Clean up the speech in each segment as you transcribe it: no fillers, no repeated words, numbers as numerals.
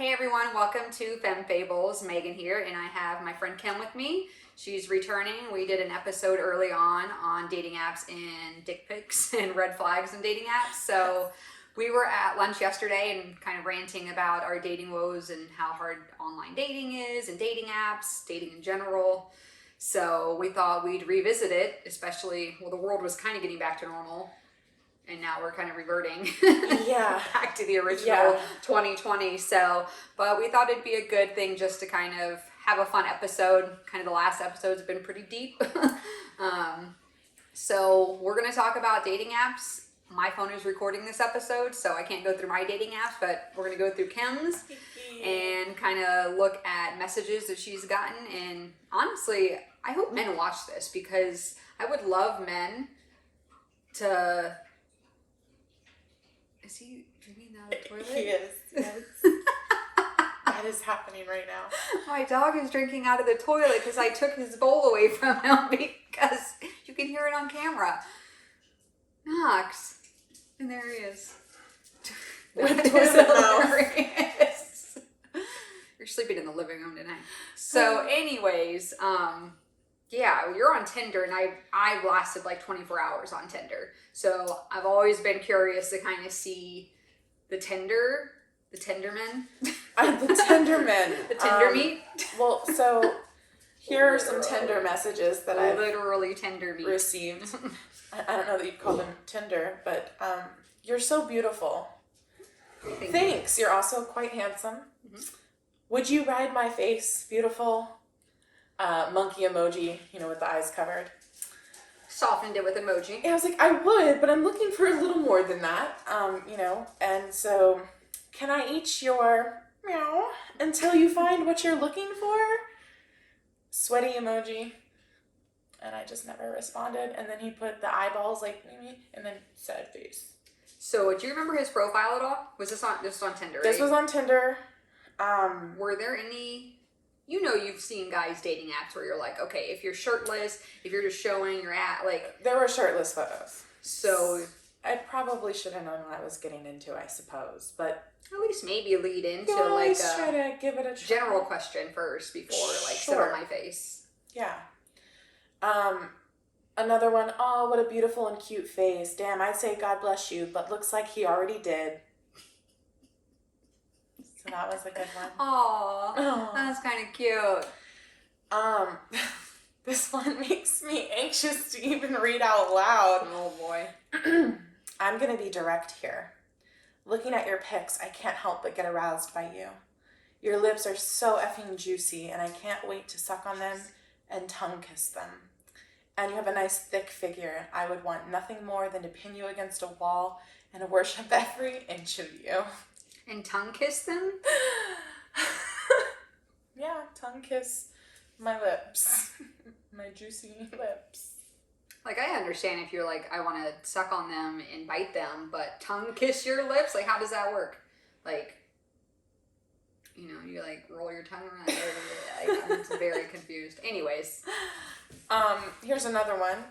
Hey everyone, welcome to femmefables. Megan here, and I have my friend Kim with me. She's returning. We did an episode early on dating apps and dick pics and red flags in dating apps. So we were at lunch yesterday and kind of ranting about our dating woes and how hard online dating is and dating apps, dating in general. So we thought we'd revisit it, especially, well, the world was kind of getting back to normal. And now we're kind of reverting back to the original 2020. So, but we thought it'd be a good thing just to kind of have a fun episode. Kind of the last episode's been pretty deep. So we're going to talk about dating apps. My phone is recording this episode, so I can't go through my dating apps, but we're going to go through Kim's and kind of look at messages that she's gotten. And honestly, I hope men watch this because I would love men to... Is he drinking out of the toilet? He is, yes. That is happening right now. My dog is drinking out of the toilet because I took his bowl away from him because you can hear it on camera. Knox. And there he is. With toilet mouth. You're sleeping in the living room tonight. So anyways, yeah, you're on Tinder, and I lasted like 24 hours on Tinder. So I've always been curious to kind of see the Tendermen. The Tendermen. The Tinder meat. Well, so here are some Tinder messages that I've literally Tinder meat received. I don't know that you'd call them Tinder, but you're so beautiful. Thanks. You're also quite handsome. Mm-hmm. Would you ride my face? Beautiful. Monkey emoji, with the eyes covered. Softened it with emoji. Yeah, I was like, I would, but I'm looking for a little more than that, and so, can I eat your meow until you find what you're looking for? Sweaty emoji. And I just never responded, and then he put the eyeballs like me, and then sad face. So, do you remember his profile at all? Was this on Tinder, right? This was on Tinder. Were there any... you've seen guys dating apps where you're like, okay, if you're shirtless, if you're just showing your there were shirtless photos. So I probably should have known what I was getting into, I suppose, but at least maybe lead into like try to give it a try. General question first before sit on my face. Yeah. Another one, oh, what a beautiful and cute face. Damn, I'd say God bless you, but looks like he already did. So that was a good one. Aww, that's kind of cute. This one makes me anxious to even read out loud. Oh boy. I'm gonna be direct here. Looking at your pics, I can't help but get aroused by you. Your lips are so effing juicy, and I can't wait to suck on them and tongue kiss them. And you have a nice thick figure, and I would want nothing more than to pin you against a wall and worship every inch of you. And tongue kiss them? Yeah, tongue kiss my lips. My juicy lips. Like, I understand if you're like, I want to suck on them and bite them, but tongue kiss your lips? Like, how does that work? Like, you like roll your tongue around. I'm just very confused. Anyways. Here's another one.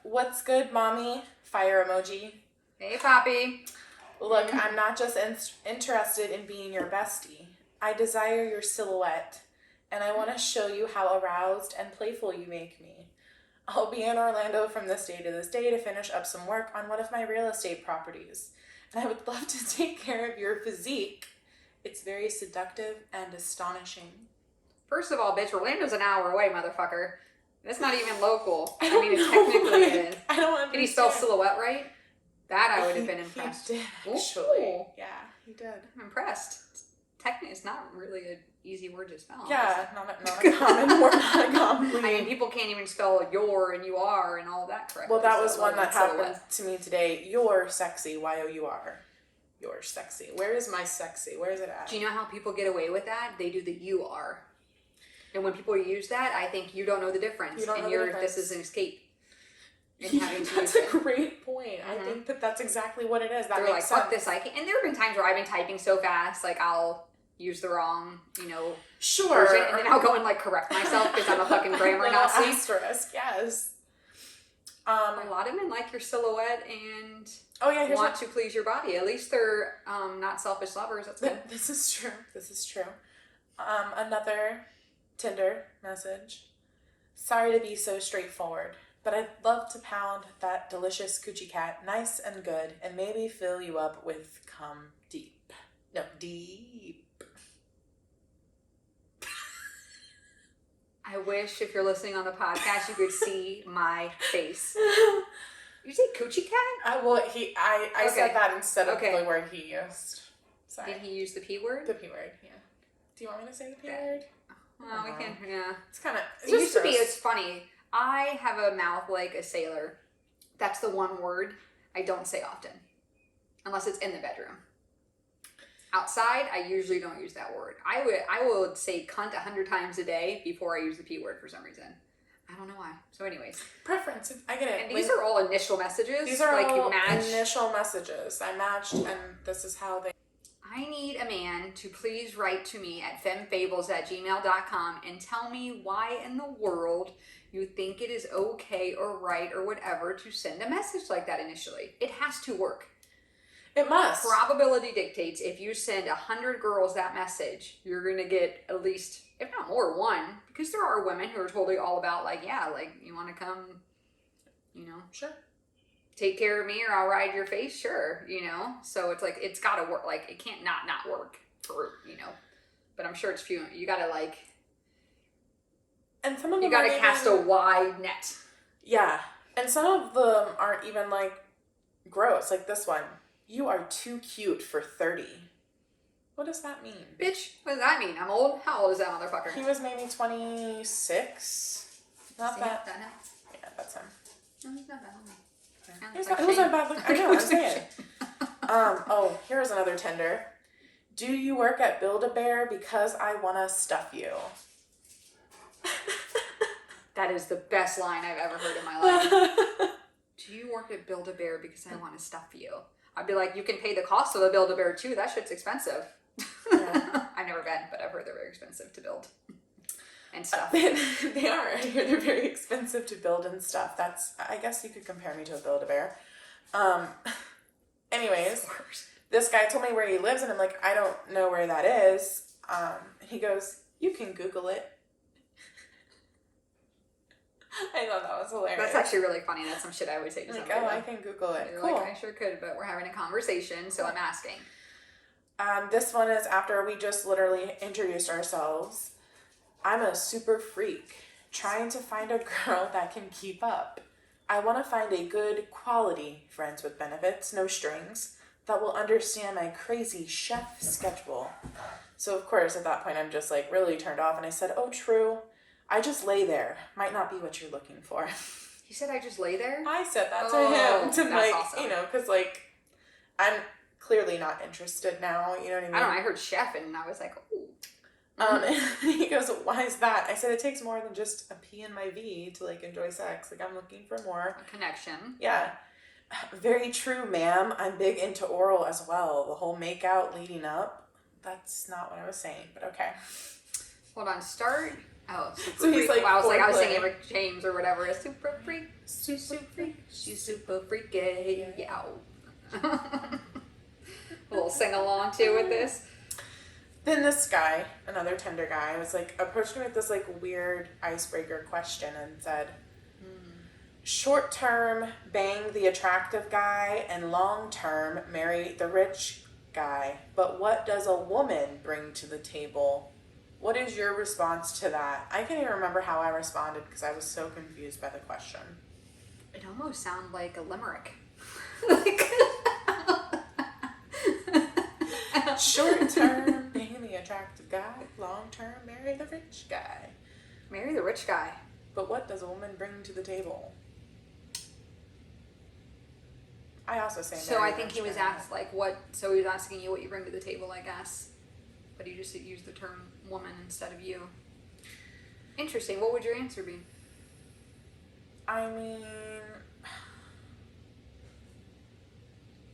What's good, mommy? Fire emoji. Hey, Poppy. Look, I'm not just interested in being your bestie. I desire your silhouette, and I want to show you how aroused and playful you make me. I'll be in Orlando from this day to this day to finish up some work on one of my real estate properties, and I would love to take care of your physique. It's very seductive and astonishing. First of all, bitch, Orlando's an hour away, motherfucker. That's not even local. It technically it is. I don't understand. Did he spell silhouette right? That I would have been impressed. He did, actually. Ooh. Yeah, he did. I'm impressed. Technically, it's not really an easy word to spell. Yeah, not a common word. I mean, people can't even spell your and you are and all that correctly. Well, that was one that happened to me today. You're sexy, Y-O-U-R. You're sexy. Where is my sexy? Where is it at? Do you know how people get away with that? They do the you are. And when people use that, I think you don't know the difference. You don't know the difference. This is an escape. That's a great point. Mm-hmm. I think that's exactly what it is. That They're makes like, sense. fuck this, I can't. And there have been times where I've been typing so fast, like I'll use the wrong, sure, version, and then I'll go and like correct myself because I'm a fucking grammar Nazi. Asterisk, yes. A lot of men like your silhouette and Oh yeah, want to please your body. At least they're not selfish lovers. That's good. This is true. This is true. Another Tinder message. Sorry to be so straightforward, but I'd love to pound that delicious coochie cat nice and good and maybe fill you up with cum deep. No, deep. I wish if you're listening on the podcast, you could see my face. You say coochie cat? I Okay. said that instead of Okay. the word he used. Sorry. Did he use the P word? The P word, yeah. Do you want me to say the P word? Well, we can, yeah. It's kind of. It used to be, it's funny. I have a mouth like a sailor. That's the one word I don't say often. Unless it's in the bedroom. Outside, I usually don't use that word. I would say cunt 100 times a day before I use the P word for some reason. I don't know why. So anyways. Preference. I get it. And these are all initial messages. These are like all you match. initial messages. I matched, and this is how they. I need a man to please write to me at femmefables@gmail.com and tell me why in the world you think it is okay or right or whatever to send a message like that initially. It has to work. It must. Probability dictates if you send 100 girls that message, you're going to get at least, if not more, one. Because there are women who are totally all about like, yeah, like you want to come, Sure. take care of me or I'll ride your face, sure, So it's like, it's got to work. Like it can't not work for, but I'm sure it's few. You got to like, And some of them you got to aren't cast even, a wide net. Yeah. And some of them aren't even like gross. Like this one. You are too cute for 30. What does that mean? Bitch, what does that mean? I'm old? How old is that motherfucker? He was maybe 26. Not See, that. that now? Yeah, that's him. No, he's not that old. It was a bad look. I know, I'm saying. Oh, here's another Tinder. Do you work at Build-A-Bear because I want to stuff you? That is the best line I've ever heard in my life. Do you work at Build-A-Bear because I want to stuff you? I'd be like, you can pay the cost of the Build-A-Bear too. That shit's expensive. Yeah. I've never been, but I've heard they're very expensive to build and stuff. They are. I hear they're very expensive to build and stuff. I guess you could compare me to a Build-A-Bear. Anyways, this guy told me where he lives, and I'm like, I don't know where that is. He goes, you can Google it. I thought that was hilarious. That's actually really funny. That's some shit I would say to like, somebody. I can Google it. You're Cool. like, I sure could, but we're having a conversation, so I'm asking. This one is after we just literally introduced ourselves. I'm a super freak, trying to find a girl that can keep up. I want to find a good quality friends with benefits, no strings, that will understand my crazy chef schedule. So of course at that point I'm just like really turned off, and I said, oh true, I just lay there. Might not be what you're looking for. He said I just lay there? I said that to him to that's like, awesome. because like I'm clearly not interested now, you know what I mean? I don't know, I heard chef and I was like, ooh. And he goes, why is that? I said, it takes more than just a P in my V to like enjoy sex. Like I'm looking for more. A connection. Yeah. Very true, ma'am. I'm big into oral as well. The whole make out leading up. That's not what I was saying, but okay. Hold on, start. Oh, super So he's freak. like, I was foreplay. singing Rick James or whatever. A super freak, super freak, she's super freaky. Yeah. A little sing along too with this. Then this guy, another Tinder guy, was like approached me with this like weird icebreaker question and said, short term bang the attractive guy and long term marry the rich guy. But what does a woman bring to the table? What is your response to that? I can't even remember how I responded because I was so confused by the question. It almost sounded like a limerick. Short term, bang the attractive guy. Long term, marry the rich guy. Marry the rich guy. But what does a woman bring to the table? I also say So marry I the think rich he was guy. asked like what. So he was asking you what you bring to the table, I guess. But he just used the term woman instead of you. Interesting. What would your answer be? I mean,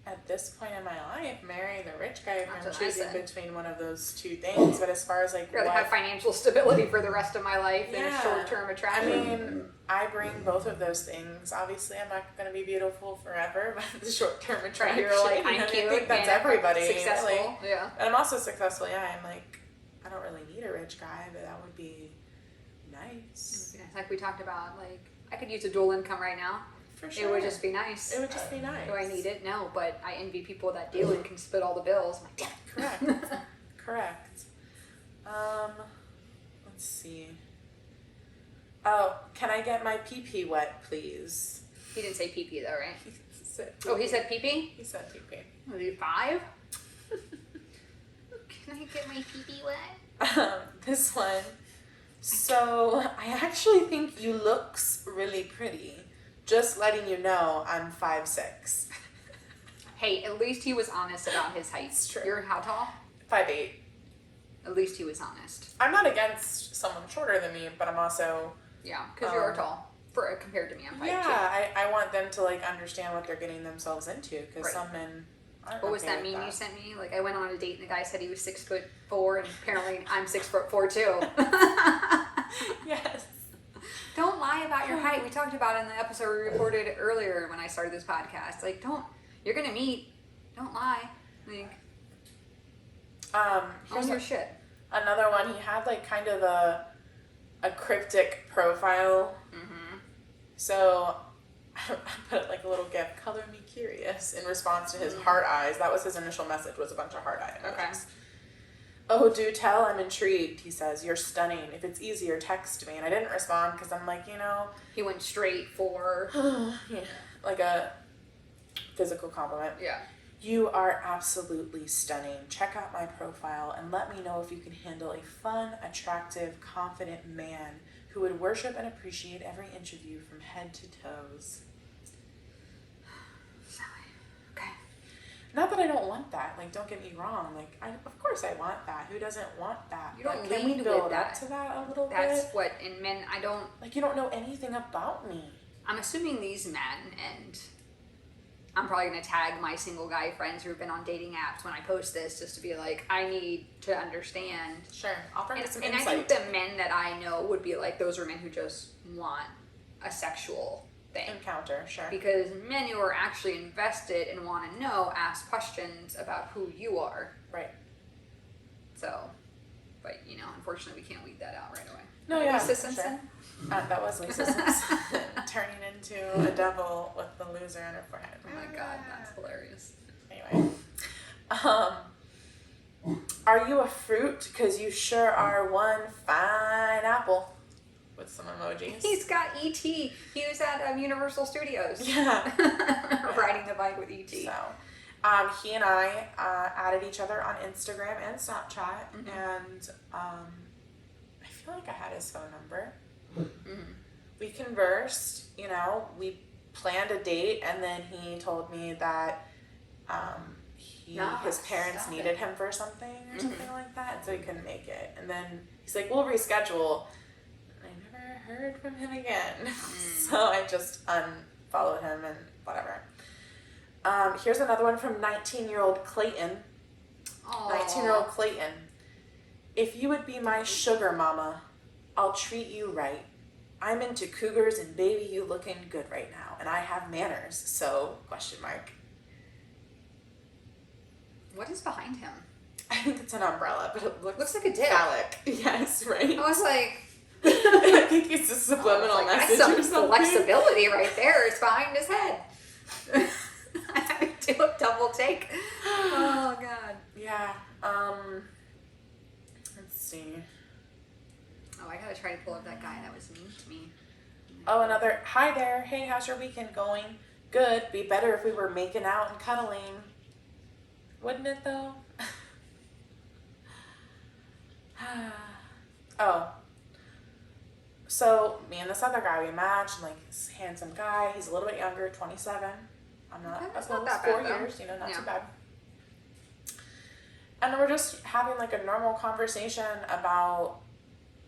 at at this point in my life, marry the rich guy if That's I'm what I choosing said. between one of those two things. But as far as like I'd rather have financial stability for the rest of my life than a Yeah. short-term I attraction. mean, I bring both of those things. Obviously, I'm not going to be beautiful forever, but the short-term attraction. You're like, I'm I cute, think that's and everybody. successful. Really. Yeah. And I'm also successful. Yeah, I'm like, I don't really need a rich guy, but that would be nice. Like we talked about, like I could use a dual income right now. For sure. It would just be nice. It would just be nice. Do I need it? No, but I envy people that do and can split all the bills. I'm like, damn it. Correct. Correct. Let's see. Oh, can I get my pee-pee wet, please? He didn't say pee-pee though, right? He said Oh, he said pee-pee? He said pee-pee. Was he 5? Can I get my pee-pee wet? This one. So, I actually think you looks really pretty. Just letting you know, I'm 5'6". Hey, at least he was honest about his height. It's true. You're how tall? 5'8". At least he was honest. I'm not against someone shorter than me, but I'm also... Yeah, because you're tall compared to me. I'm 5'2". Yeah, I want them to like understand what they're getting themselves into, because some men aren't. What was okay that with meme you sent me? Like I went on a date and the guy said he was 6'4", and apparently I'm 6'4" too. Yes. Don't lie about your height. We talked about it in the episode we recorded earlier when I started this podcast. Like, you're gonna meet. Don't lie. Like, own your shit. Another one. He had like kind of a cryptic profile. Mm-hmm. So I put like a little gif, color me curious, in response to his heart eyes. That was his initial message, was a bunch of heart eye emojis. Okay. Oh, do tell, I'm intrigued, he says. You're stunning. If it's easier, text me. And I didn't respond because I'm like, He went straight for... yeah, like a physical compliment. Yeah. You are absolutely stunning. Check out my profile and let me know if you can handle a fun, attractive, confident man who would worship and appreciate every inch of you from head to toes. Okay. Not that I don't want that. Like, don't get me wrong. Like, of course I want that. Who doesn't want that? You don't But can we lead build with up that. to that a little That's bit? what, in men, I don't... Like, you don't know anything about me. I'm assuming these men, and I'm probably going to tag my single guy friends who have been on dating apps when I post this, just to be like, I need to understand. Sure. I'll bring some And insight. I think the men that I know would be like, those are men who just want a sexual thing. Encounter, sure. Because men who are actually invested and want to know ask questions about who you are. Right. So, but unfortunately we can't weed that out right away. No, yeah. Lisa for Simpson? Sure. That was Lisa Simpson turning into a devil with the loser in her forehead. Oh my god, that's hilarious. Anyway. Are you a fruit? Because you sure are one fine apple. With some emojis. He's got E.T. He was at Universal Studios. Yeah. Riding the bike with E.T. So, he and I added each other on Instagram and Snapchat, and I feel like I had his phone number. Mm-hmm. We conversed, we planned a date, and then he told me that his parents needed him for something or something like that, and so he couldn't make it. And then he's like, we'll reschedule. And I never heard from him again. So I just unfollowed him and whatever. Here's another one from 19-year-old Clayton. Aww. 19-year-old Clayton. If you would be my sugar mama, I'll treat you right. I'm into cougars and baby, you looking good right now. And I have manners, so, ? What is behind him? I think it's an umbrella, but it looks Looks like a dick. phallic. Yes, right? I was like... I think it's a subliminal message That's or some something. flexibility right there. It's behind his head. I had to do a double take. Oh, God. Yeah, let's see. Oh, I gotta try to pull up that guy that was mean to me. Oh, another, hi there, hey, how's your weekend going? Good, be better if we were making out and cuddling. Wouldn't it, though? Oh. So, me and this other guy, we matched, like, this handsome guy, he's a little bit younger, 27. I'm not, Okay, that's as well not as that 4 bad, though. years, not Yeah. too bad. And we're just having, like, a normal conversation about,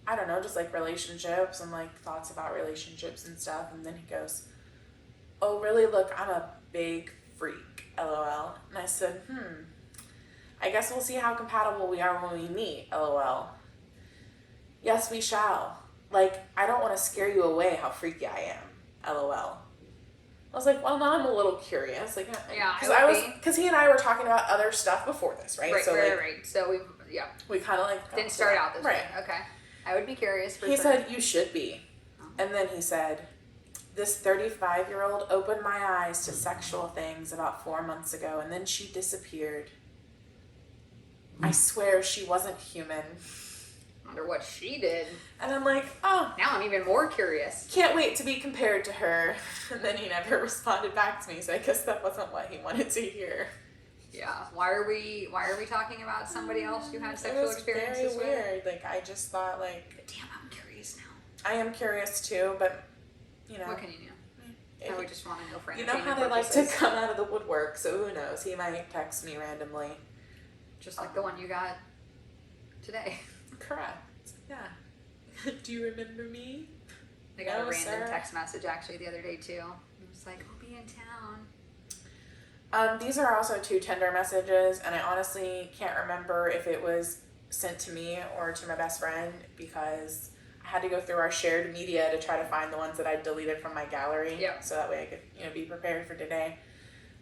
I don't know, just, like, relationships and, like, thoughts about relationships and stuff. And then he goes, oh, really? Look, I'm a big freak, LOL. And I said, I guess we'll see how compatible we are when we meet, LOL. Yes, we shall. Like, I don't want to scare you away how freaky I am, LOL. I was like, well, now I'm a little curious. Like, Yeah, because he and I were talking about other stuff before this, right? Right, So, right. So we kind of like didn't start out this way. Right. Okay. I would be curious. He said, you should be. And then he said, this 35-year-old opened my eyes to sexual things about 4 months ago, and then she disappeared. I swear she wasn't human. Wonder what she did. And I'm like, oh. Now I'm even more curious. Can't wait to be compared to her. And then he never responded back to me, so I guess that wasn't what he wanted to hear. Yeah. Why are we talking about somebody else you had sexual experiences with? Very weird. Like, I just thought, like, damn, I'm curious now. I am curious too, but you know, what can you do? I would just want to know for you know entertainment how they like purposes. to come out of the woodwork, so who knows? He might text me randomly. Just like the one you got today. Correct. Yeah. Do you remember me? I got a No, random sir. text message actually the other day too. It was like, I'll be in town. These are also 2 Tinder messages, and I honestly can't remember if it was sent to me or to my best friend because I had to go through our shared media to try to find the ones that I deleted from my gallery. Yep. So that way I could, be prepared for today.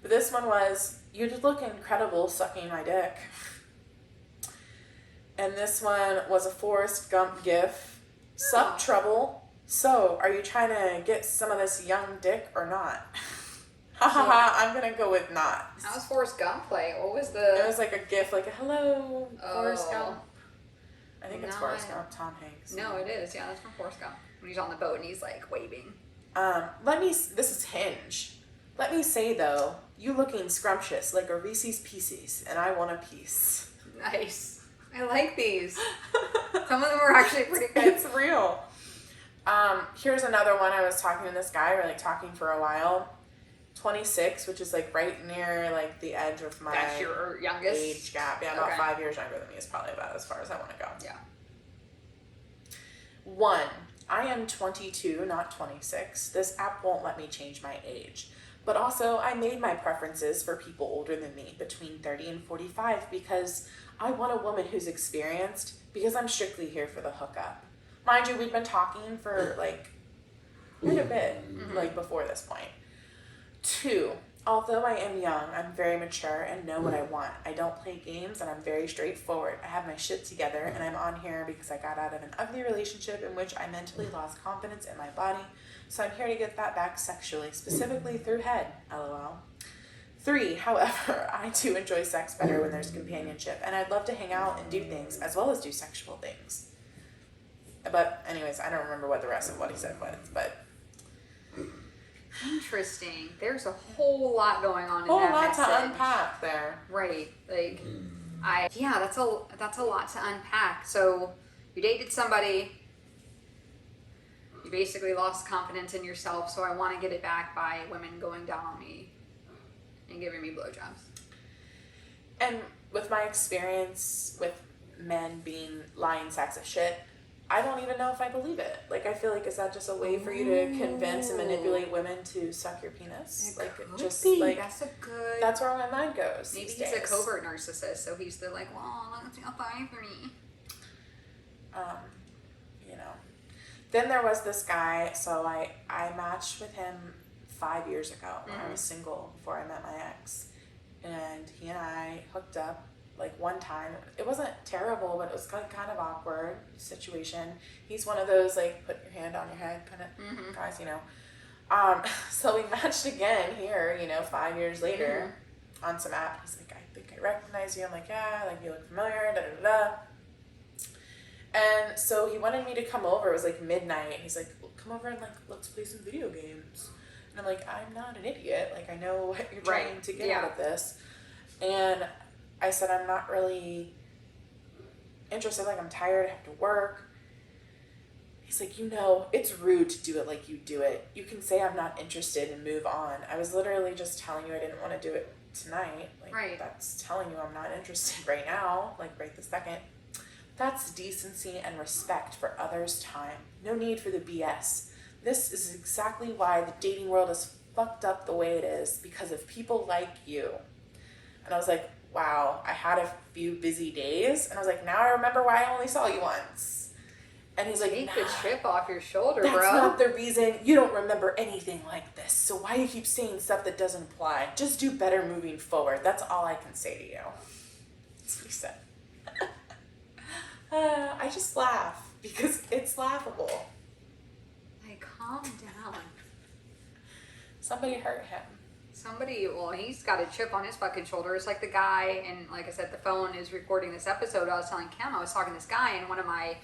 But this one was, you just look incredible sucking my dick. And this one was a Forrest Gump gif. Sup, trouble? So, are you trying to get some of this young dick or not? Ha ha ha, I'm gonna go with not. How was Forrest Gump play? What was It was like a gif, like a hello, Forrest Oh. Gump. I think it's No, Forrest Gump, Tom Hanks. No, it is. Yeah, that's from Forrest Gump. When he's on the boat and he's like waving. This is Hinge. Let me say though, you looking scrumptious like a Reese's Pieces, and I want a piece. Nice. I like these. Some of them are actually pretty good. It's real. Here's another one. I was talking to this guy, we're like talking for a while. 26, which is like right near like the edge of my That's your youngest age gap. Yeah, about Okay. 5 years younger than me is probably about as far as I want to go. Yeah. 1, I am 22, not 26. This app won't let me change my age. But also, I made my preferences for people older than me, between 30 and 45, because I want a woman who's experienced, because I'm strictly here for the hookup. Mind you, we've been talking for like quite a bit, like before this point. 2, although I am young, I'm very mature and know what I want. I don't play games and I'm very straightforward. I have my shit together and I'm on here because I got out of an ugly relationship in which I mentally lost confidence in my body. So I'm here to get that back sexually, specifically through head, LOL. 3, however, I do enjoy sex better when there's companionship and I'd love to hang out and do things as well as do sexual things. But anyways, I don't remember what the rest of what he said was, but Interesting. There's a whole lot going on in whole that lot message. to unpack there. Right. Like, that's a lot to unpack. So you dated somebody, you basically lost confidence in yourself, so I want to get it back by women going down on me and giving me blowjobs. And with my experience with men being lying sacks of shit, I don't even know if I believe it. Like, I feel like, is that just a way for you to convince and manipulate women to suck your penis? That's where my mind goes. Maybe these he's days. a covert narcissist, so he's the like, well, let's apply for me. Then there was this guy, so I matched with him 5 years ago when I was single before I met my ex. And he and I hooked up like one time. It wasn't terrible, but it was kind of awkward situation. He's one of those like put your hand on your head kind of guys, So we matched again here, 5 years later on some app. He's like, I think I recognize you. I'm like, yeah, like you look familiar, da da da. And so he wanted me to come over. It was like midnight. He's like, well, come over and like let's play some video games. And I'm like, I'm not an idiot. Like, I know what you're trying to get out of this. And I said, I'm not really interested. Like, I'm tired. I have to work. He's like, it's rude to do it like you do it. You can say I'm not interested and move on. I was literally just telling you I didn't want to do it tonight. Like, that's telling you I'm not interested right now. Like, right this second. That's decency and respect for others' time. No need for the BS. This is exactly why the dating world is fucked up the way it is because of people like you. And I was like, wow, I had a few busy days. And I was like, now I remember why I only saw you once. And he's like, take the chip off your shoulder, that's bro. That's not the reason. You don't remember anything like this. So why do you keep saying stuff that doesn't apply? Just do better moving forward. That's all I can say to you. That's what he said. I just laugh because it's laughable. Like, calm down. Somebody hurt him. Well, he's got a chip on his fucking shoulder. It's like the guy, and like I said, the phone is recording this episode. I was telling Kim, I was talking to this guy, and one of my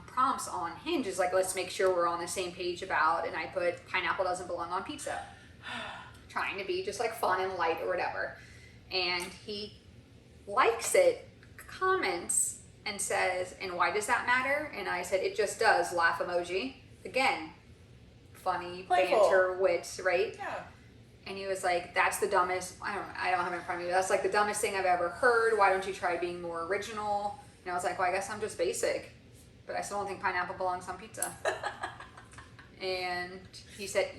prompts on Hinge is like, let's make sure we're on the same page about, and I put pineapple doesn't belong on pizza. Trying to be just like fun and light or whatever. And he likes it, comments, and says, and why does that matter? And I said, it just does, laugh emoji. Again, funny, Playful. banter, wits, right? Yeah. And he was like, that's the dumbest, I don't have it in front of me, that's like the dumbest thing I've ever heard. Why don't you try being more original? And I was like, well, I guess I'm just basic. But I still don't think pineapple belongs on pizza. And he said,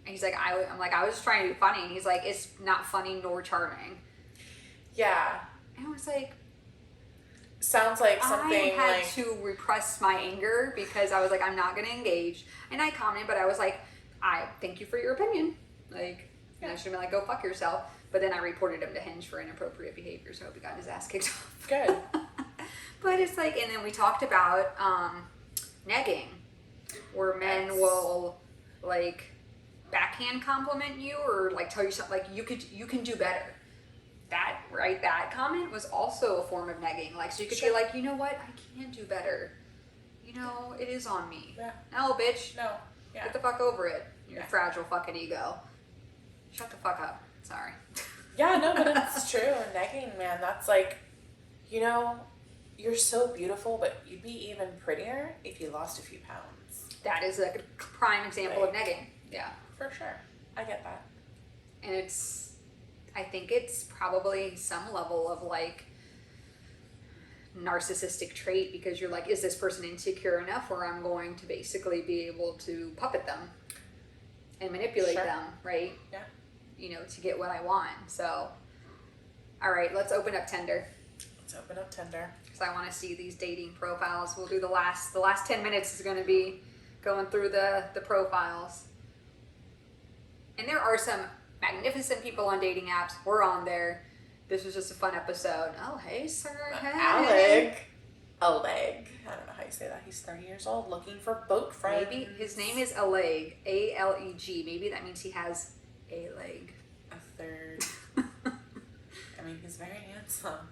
he's like, I'm like, I was just trying to be funny. And he's like, it's not funny nor charming. Yeah. And I was like, sounds like something I had like... to repress my anger because I was like, I'm not going to engage. And I commented, but I was like, I thank you for your opinion. Like, yeah. I should have been like, go fuck yourself. But then I reported him to Hinge for inappropriate behavior, so I hope he got his ass kicked off. Good. But it's like, and then we talked about negging, where men will like backhand compliment you or like tell you something like you can do better. That comment was also a form of negging. Like, so you could say like, you know what, I can do better. You know, it is on me. Yeah. No, bitch. No. Yeah. Get the fuck over it. Your fragile fucking ego. Shut the fuck up. Sorry. Yeah, no, but it's true. Negging, man, that's like, you know, you're so beautiful, but you'd be even prettier if you lost a few pounds. That is a prime example of negging. Yeah. For sure. I get that. And I think it's probably some level of like narcissistic trait because you're like, is this person insecure enough where I'm going to basically be able to puppet them and manipulate them, right? Yeah. You know, to get what I want. So, all right, let's open up Tinder. Let's open up Tinder. Because I want to see these dating profiles. We'll do the last 10 minutes is going to be going through the profiles. And there are some magnificent people on dating apps. We're on there. This was just a fun episode. Oh, hey, sir. Hey. Oleg. I don't know how you say that. He's 30 years old, looking for boat friends. Maybe his name is Aleg. A-L-E-G. Maybe that means he has a leg. A third. I mean, he's very handsome.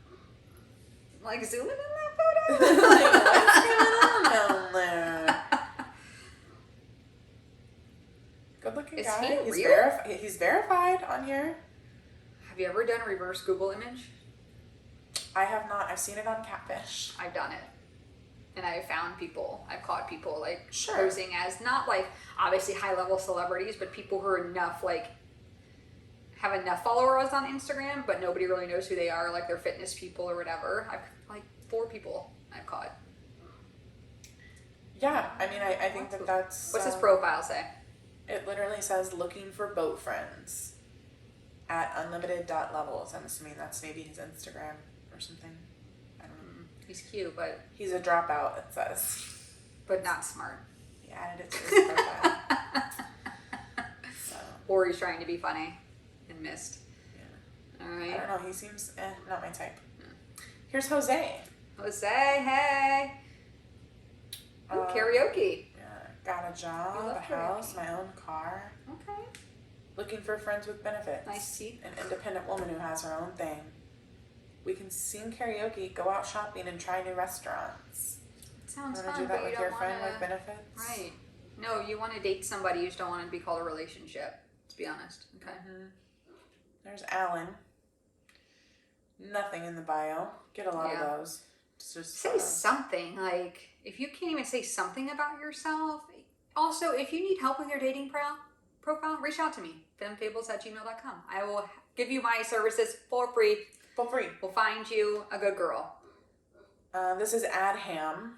Like, zoom in on that photo? Like, what's going on down there? Good looking Is guy. he He's real? He's verified on here. Have you ever done a reverse Google image? I have not. I've seen it on Catfish. I've done it. And I've found people, I've caught people like Sure. posing as not like obviously high level celebrities, but people who are enough like have enough followers on Instagram, but nobody really knows who they are, like they're fitness people or whatever. I've like 4 people I've caught. Yeah, I mean, I think that's... What's his profile say? It literally says looking for boat friends at unlimited.levels. I'm assuming that's maybe his Instagram or something. I don't know. He's cute, but... He's a dropout, it says. But not smart. He added it to his profile. So, Or he's trying to be funny and missed. yeah. All I right. don't know, he seems not my type. Here's Jose. Jose, hey. Ooh, karaoke. Yeah, got a You job, love a house, karaoke. my own car. Okay. Looking for friends with benefits. Nice teeth. An independent woman who has her own thing. We can sing karaoke, go out shopping, and try new restaurants. Sounds You want fun, to do that but with you your don't friend want with to... benefits? Right. No, you want to date somebody, you just don't want it to be called a relationship, to be honest. Okay. Mm-hmm. There's Alan. Nothing in the bio. Get a lot of those. It's just Say something. Like, if you can't even say something about yourself. Also, if you need help with your dating profile, reach out to me. femmefables@gmail.com. I will give you my services for free. For free. We'll find you a good girl. This is Adham.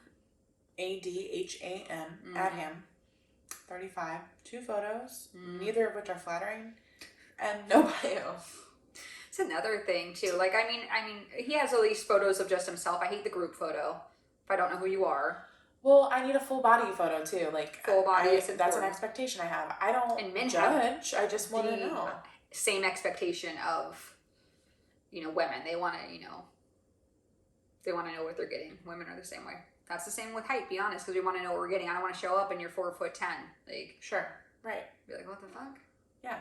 Adham. Mm-hmm. Adham. 35. 2 photos, neither of which are flattering, and no bio. It's another thing too. Like, I mean, he has at least photos of just himself. I hate the group photo if I don't know who you are. Well, I need a full body photo too. Like, full body is that's an important. expectation I have. I don't And men judge. I just want to know. Same expectation of, women. They want to, they want to know what they're getting. Women are the same way. That's the same with height, be honest, because we want to know what we're getting. I don't want to show up and you're 4'10". Like, sure, right. Be like, what the fuck? Yeah.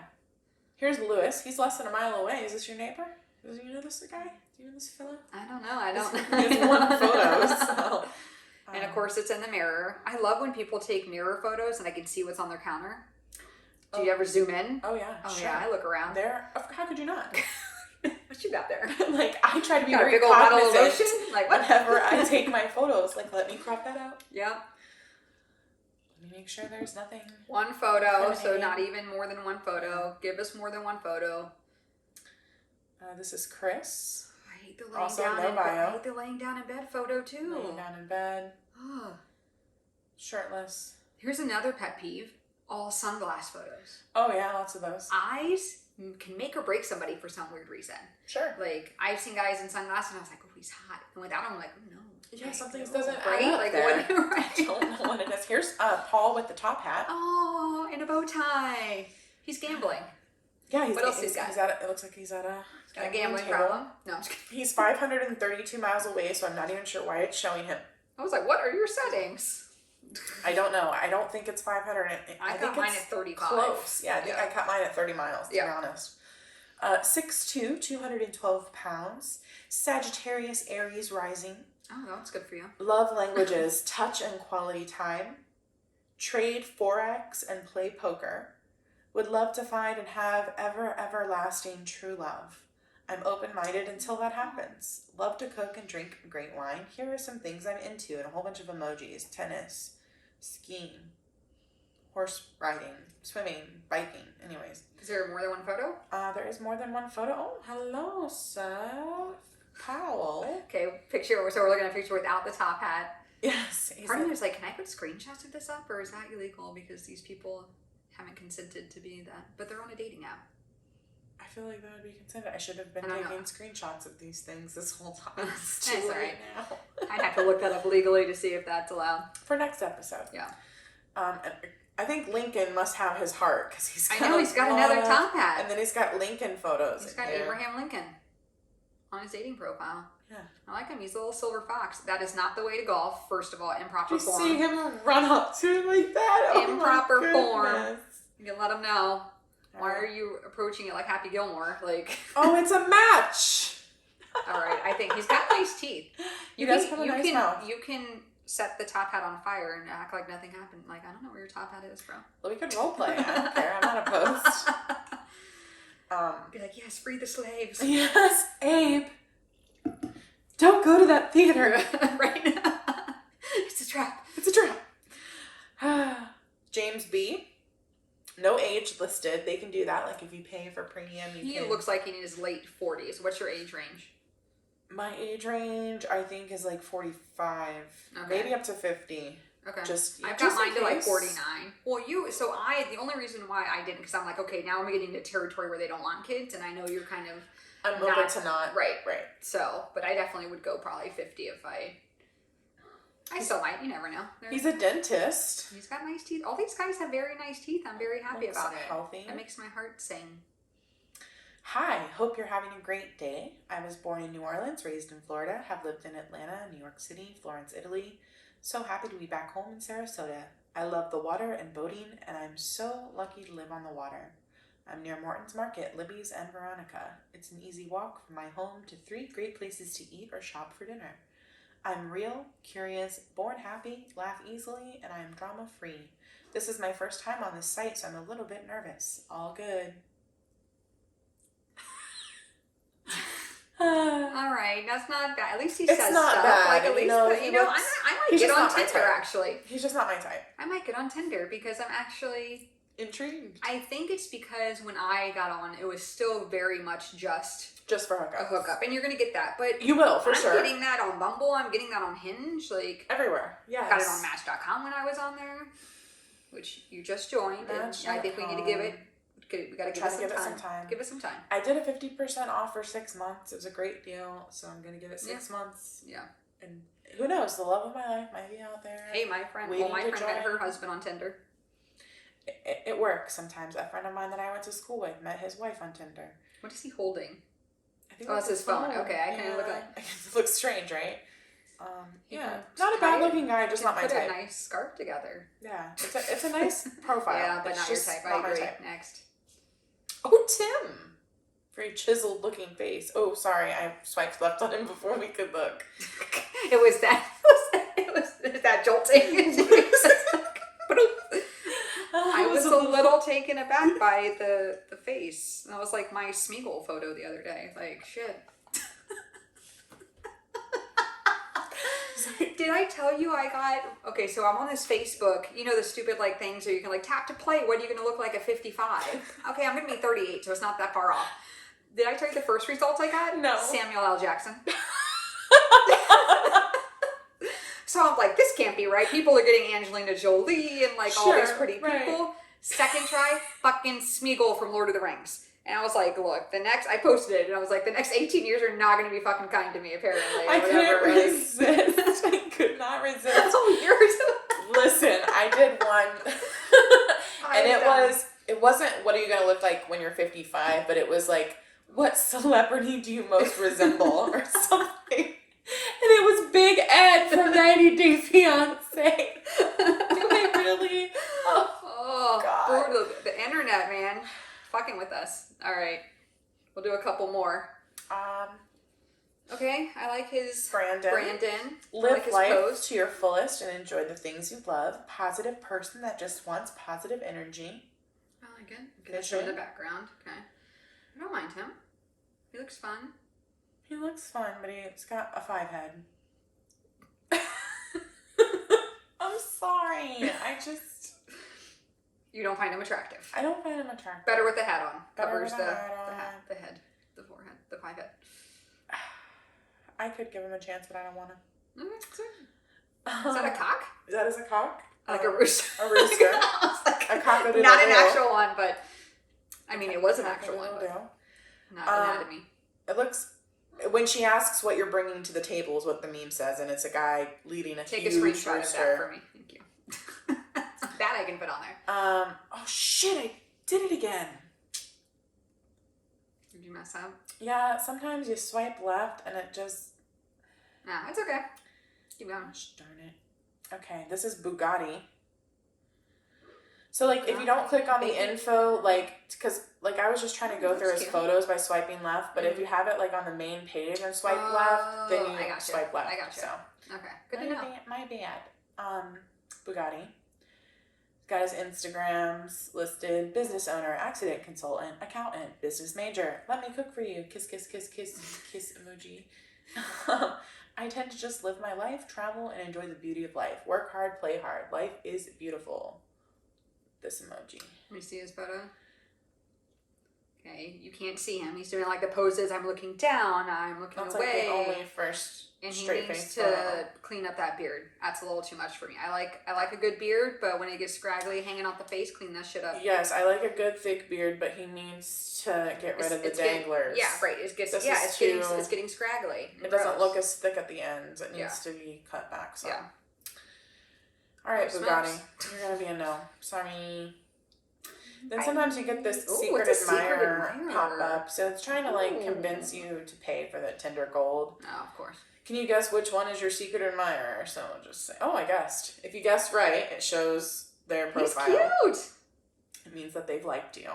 Here's Lewis. He's less than a mile away. Is this your neighbor? Do you know this guy? Do you know this fellow? I don't know. I don't. He has one photo. So. And of course, it's in the mirror. I love when people take mirror photos and I can see what's on their counter. Do you ever zoom in? Oh yeah. Oh sure. yeah, I look around. There. How could you not? What you got there? Like, I try to be got very a big old bottle of cognizant lotion? Like, what? whenever I take my photos. Like, let me crop that out. Yeah. Let me make sure there's nothing. One photo, so criminating. not even more than one photo. Give us more than one photo. This is Chris. I hate the laying Also, down no in bio. bed. I hate the laying down in bed photo too. Laying down in bed, Ugh. shirtless. Here's another pet peeve: all sunglass photos. Oh yeah, lots of those. Eyes can make or break somebody for some weird reason. Sure. Like, I've seen guys in sunglasses and I was like, oh, he's hot. And without him, I'm like, oh, no. Yeah, Like, something no, doesn't right? add up Like, there. what, right? I don't know what it is. Here's Paul with the top hat. Oh, and a bow tie. He's gambling. Yeah, he's, What else he's he's got? He's at a, it looks like he's at a Got a gambling table. problem? No, I'm just kidding. He's 532 miles away, so I'm not even sure why it's showing him. I was like, what are your settings? I don't know. I don't think it's 500. I think got mine it's at 35. close. Yeah, I think I cut mine at 30 miles, to be Yeah. honest. 6'2", 212 pounds. Sagittarius, Aries rising. Oh, that's good for you. Love languages, touch and quality time. Trade Forex and play poker. Would love to find and have everlasting true love. I'm open-minded until that happens. Love to cook and drink great wine. Here are some things I'm into and a whole bunch of emojis. Tennis, skiing, horse riding, swimming, biking. Anyways. Is there more than one photo? There is more than one photo. Oh, hello, Seth Powell. Okay, picture. So we're looking at a picture without the top hat. Yes. Part of me was like, can I put screenshots of this up, or is that illegal because these people haven't consented to be that? But they're on a dating app. I feel like that would be considered. I should have been I don't taking know. screenshots of these things this whole time. It's That's too all late right. now. I'd have to look that up legally to see if that's allowed. For next episode. Yeah. And I think Lincoln must have his heart because he's got I know he's got another top hat. And then he's got Lincoln photos. He's got in here. Abraham Lincoln on his dating profile. Yeah. I like him. He's a little silver fox. That is not the way to golf. First of all, improper You form. see him run up to him like that? Oh Improper my form. goodness. You can let him know. Why are you approaching it like Happy Gilmore? Like, Oh, it's a match. all right, I think he's got nice teeth. He does have a nice mouth. You can set the top hat on fire and act like nothing happened. Like, I don't know where your top hat is, bro. Well, we could role play. I don't care. I'm not opposed. Be like, yes, free the slaves. Yes, Abe. Don't go to that theater. Right? It's a trap. It's a trap. James B. No age listed. They can do that. Like if you pay for premium, He can. looks like he's in his late 40s. What's your age range? My age range, I think, is like 45, Okay. maybe up to 50. Okay. I've I've got just mine in to like case. 49. Well, the only reason why I didn't, because I'm like, okay, now I'm getting into territory where they don't want kids, and I know you're kind of, I'm not- open to not. right. Right. So, but I definitely would go probably 50 if I still might, you never know. He's a dentist. He's got nice teeth. All these guys have very nice teeth. I'm very happy Looks about it. healthy. It makes my heart sing. Hi, hope you're having a great day. I was born in New Orleans, raised in Florida, have lived in Atlanta, New York City, Florence, Italy. So happy to be back home in Sarasota. I love the water and boating, and I'm so lucky to live on the water. I'm near Morton's Market, Libby's, and Veronica. It's an easy walk from my home to 3 great places to eat or shop for dinner. I'm real, curious, born happy, laugh easily, and I am drama-free. This is my first time on this site, so I'm a little bit nervous. All good. All right, that's not bad. At least he It's says not stuff. bad. Like, at least, No, I he might he's get just on not my Tinder, type. actually. He's just not my type. I might get on Tinder because I'm actually... Intrigued. I think it's because when I got on, it was still very much just Just for a hookups. hookup. And you're going to get that. But You will, for I'm sure. getting that on Bumble. I'm getting that on Hinge. Like, Everywhere. Yes. got it on Match.com when I was on there. which you just joined, and I think we need to give it. We got to give it some time. Give it some time. I did a 50% off for 6 months. It was a great deal, so I'm gonna give it 6 months. Yeah. And who knows? The love of my life might be out there. Hey, my friend met her husband on Tinder. It works sometimes. A friend of mine that I went to school with met his wife on Tinder. What is he holding? I think that's his phone. Okay, I can look at. It looks strange, right? Not a bad looking guy, just not my type. Put a nice scarf together. Yeah, it's a nice profile. Yeah, but it's not just your type. not I agree. my type. Next. Oh, Tim. Very chiseled looking face. Oh, sorry, I swiped left on him before we could look. It was that jolting. I was a little taken aback by the face. That was like my Smeagol photo the other day. Like, shit. Did I tell you I got... Okay, so I'm on this Facebook. You know the stupid like things where you can like tap to play. What are you going to look like at 55? Okay, I'm going to be 38, so it's not that far off. Did I tell you the first results I got? No. Samuel L. Jackson. So I'm like, this can't be right. People are getting Angelina Jolie and like all these pretty people. Right. Second try, fucking Smeagol from Lord of the Rings. And I was like, look, I posted it, and I was like, the next 18 years are not going to be fucking kind to me, apparently. I couldn't resist. I could not resist. Oh, yours. Listen, I did one. And it wasn't, what are you going to look like when you're 55, but it was like, what celebrity do you most resemble, or something. And it was Big Ed from 90 Day Fiancé. Do I really? Oh God. Brutal. The internet, man. Fucking with us. All right. We'll do a couple more. Okay. I like his... Brandon. Live life to your fullest and enjoy the things you love. Positive person that just wants positive energy. I like it. Get a show in the background. Okay. I don't mind him. He looks fun. He looks fun, but he's got a 5 head. I'm sorry. You don't find him attractive. I don't find him attractive. Better with the hat on. Covers the hat, the head, the forehead, the 5 head. I could give him a chance, but I don't want to. Okay, so. Is that a cock? That is a cock. Like a rooster. A rooster. A cock-a-doodle-doo. Not an actual one, but I mean, it was an actual one. But not anatomy. It looks. When she asks what you're bringing to the table is what the meme says, and it's a guy leading a huge rooster. Take a screenshot of that for me. Thank you. That I can put on there. Oh shit, I did it again. Did you mess up? Yeah, sometimes you swipe left and it just... No, it's okay. Keep going. Gosh darn it. Okay, this is Bugatti. So, like, if you don't click on the info, like, because, like, I was just trying to go through his photos by swiping left, but if you have it, like, on the main page and swipe left, then you swipe left. I got you. So. Okay, good to know. My bad. Bugatti. Got his Instagrams listed. Business owner, accident consultant, accountant, business major. Let me cook for you. Kiss, kiss, kiss, kiss, kiss emoji. I tend to just live my life, travel, and enjoy the beauty of life. Work hard, play hard. Life is beautiful. This emoji. Let me see his photo. Okay, you can't see him. He's doing like the poses. I'm looking down. I'm looking away. That's like the only first straight face. And he needs to clean up that beard. That's a little too much for me. I like a good beard, but when it gets scraggly, hanging off the face, clean that shit up. Yes, I like a good thick beard, but he needs to get rid of the danglers. Right. It's getting scraggly. It doesn't look as thick at the ends. It needs to be cut back. So. Yeah. All right, Bugatti. You're gonna be a no. Sorry. Then sometimes you get this secret admirer pop up, so it's trying to like convince you to pay for the Tinder Gold. Oh, of course. Can you guess which one is your secret admirer? So just say, oh, I guessed. If you guessed right, it shows their profile. He's cute. It means that they've liked you.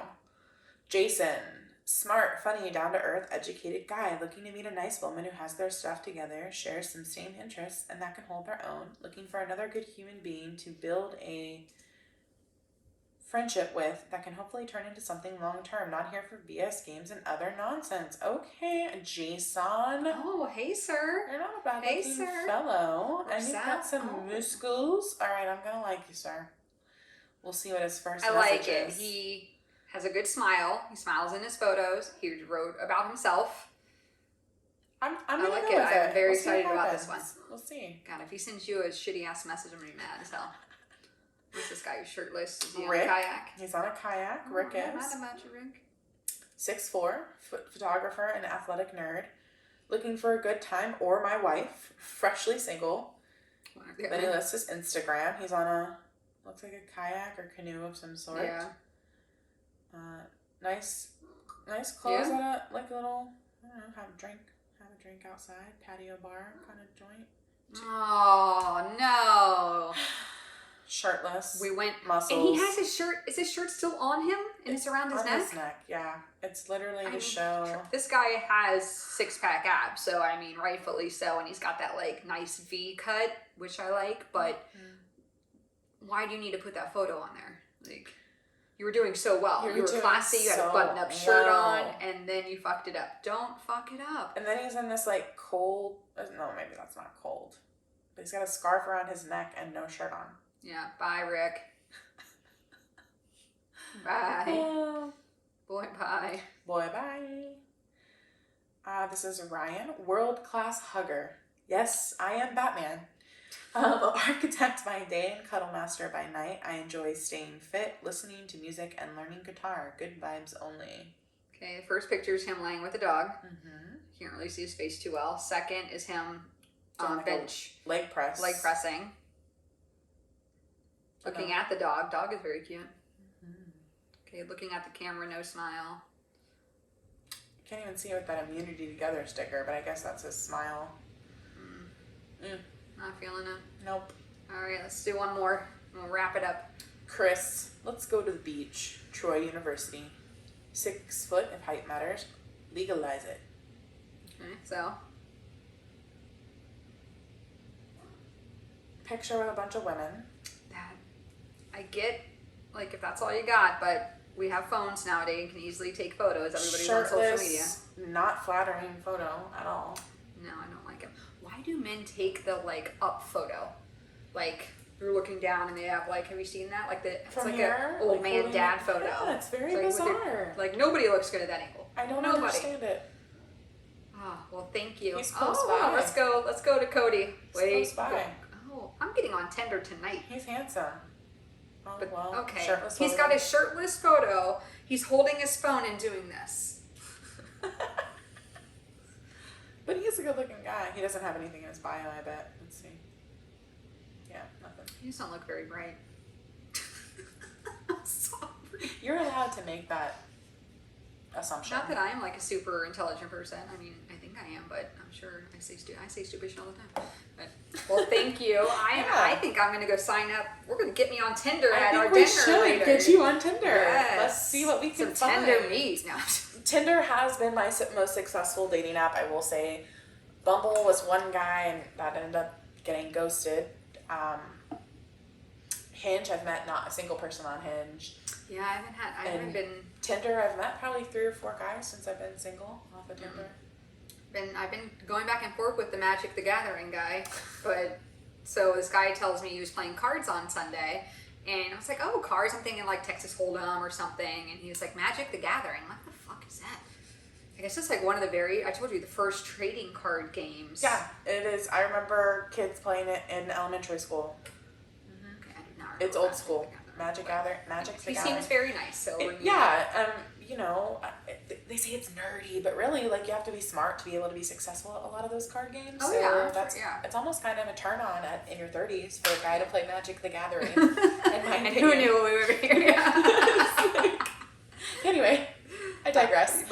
Jason, smart, funny, down to earth, educated guy looking to meet a nice woman who has their stuff together, shares some same interests, and that can hold their own. Looking for another good human being to build a friendship with that can hopefully turn into something long-term. Not here for BS games and other nonsense. Okay, Jason. Oh, hey, sir. You're not a bad-looking fellow. And you've got some muscles. All right, I'm going to like you, sir. We'll see what his first message is. I like it. He has a good smile. He smiles in his photos. He wrote about himself. I like it. I'm very excited about this one. We'll see. God, if he sends you a shitty-ass message, I'm going to be mad as hell. What's this guy? He's shirtless. Is he on Rick. a kayak? He's on a kayak. Oh, Rick I'm is. mad about you, Rick. 6'4", photographer and athletic nerd. Looking for a good time or my wife. Freshly single. Then he lists his Instagram. He's on a, looks like a kayak or canoe of some sort. Yeah. Nice clothes Yeah. at a, like a little, I don't know, have a drink outside, patio bar kind of joint. Oh, no. Shirtless. We went, muscles. and he has his shirt, is his shirt still on him? And it's around his on neck? his neck, yeah. It's literally to show. This guy has 6-pack abs, so I mean, rightfully so, and he's got that like nice V cut, which I like, but why do you need to put that photo on there? Like, you were doing so well. You were classy, you had a button-up shirt on, and then you fucked it up. Don't fuck it up. And then he's in this like cold, no, maybe that's not cold, but he's got a scarf around his neck and no shirt on. Yeah, bye, Rick. Bye. Boy, bye. Boy, bye. This is Ryan, world-class hugger. Yes, I am Batman. Architect by day and cuddle master by night. I enjoy staying fit, listening to music, and learning guitar. Good vibes only. Okay, the first picture is him laying with a dog. Mm-hmm. Can't really see his face too well. Second is him on bench. Leg press. Leg pressing. Looking at the dog. Dog is very cute. Mm-hmm. Okay, looking at the camera, no smile. Can't even see it with that immunity together sticker, but I guess that's his smile. Not feeling it. Nope. Alright, let's do one more. We'll wrap it up. Chris, let's go to the beach. Troy University. 6 foot if height matters. Legalize it. Okay, so. Picture with a bunch of women. That, I get, like, if that's all you got, but we have phones nowadays and can easily take photos. Everybody's on social media. Not flattering photo at all. No, I don't like it. Why do men take the, like, up photo? Like, you're looking down and they have, like, have you seen that? Like, it's from like here, an old like man dad photo. Yeah, it's very like bizarre. Like, nobody looks good at that angle. I don't Nobody. understand it. Oh, well, thank you. He's close by. Wow, let's go to Cody. He's close by. Oh, I'm getting on Tinder tonight. He's handsome. Oh, But, well, okay. shirtless He's got his shirtless photo. He's holding his phone and doing this. But he's a good-looking guy. He doesn't have anything in his bio, I bet. Let's see. Yeah, nothing. You just don't look very bright. I'm sorry. You're allowed to make that assumption. Not that I am like a super intelligent person. I mean, I think I am, but I'm sure I say stupid shit all the time. But, well, thank you. I think I'm gonna go sign up. We're gonna get me on Tinder at our dinner we should later. get you on Tinder. Yes. Let's see what we can Some find. Tinder meet now. Tinder has been my most successful dating app, I will say. Bumble was one guy, and that ended up getting ghosted. Hinge, I've met not a single person on Hinge. Yeah, I haven't been. Tinder, I've met probably 3 or 4 guys since I've been single off of Tinder. I've been going back and forth with the Magic the Gathering guy, but so this guy tells me he was playing cards on Sunday, and I was like, oh, cards, I'm thinking like Texas Hold'em or something, and he was like, Magic the Gathering. I'm like, what the fuck is that? I guess it's like one of the I told you, the first trading card games. Yeah, it is. I remember kids playing it in elementary school. Okay, I do not remember It's old Magic school. the Magic the He Gathering. seems very nice, so you know, they say it's nerdy, but really, like, you have to be smart to be able to be successful at a lot of those card games. Oh, so yeah. It's almost kind of a turn on in your 30s for a guy to play Magic the Gathering. And who knew we were here? Yeah. Anyway, I digress.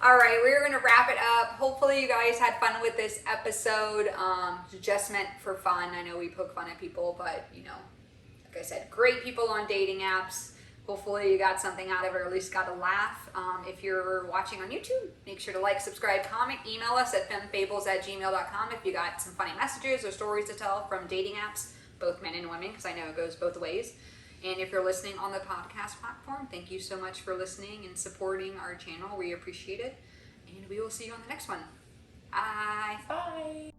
All right, we're going to wrap it up. Hopefully you guys had fun with this episode. Just meant for fun. I know we poke fun at people, but, you know, like I said, great people on dating apps. Hopefully you got something out of it, or at least got a laugh. If you're watching on YouTube, make sure to like, subscribe, comment, email us at femmefables@gmail.com if you got some funny messages or stories to tell from dating apps, both men and women, because I know it goes both ways. And if you're listening on the podcast platform, thank you so much for listening and supporting our channel. We appreciate it. And we will see you on the next one. Bye. Bye.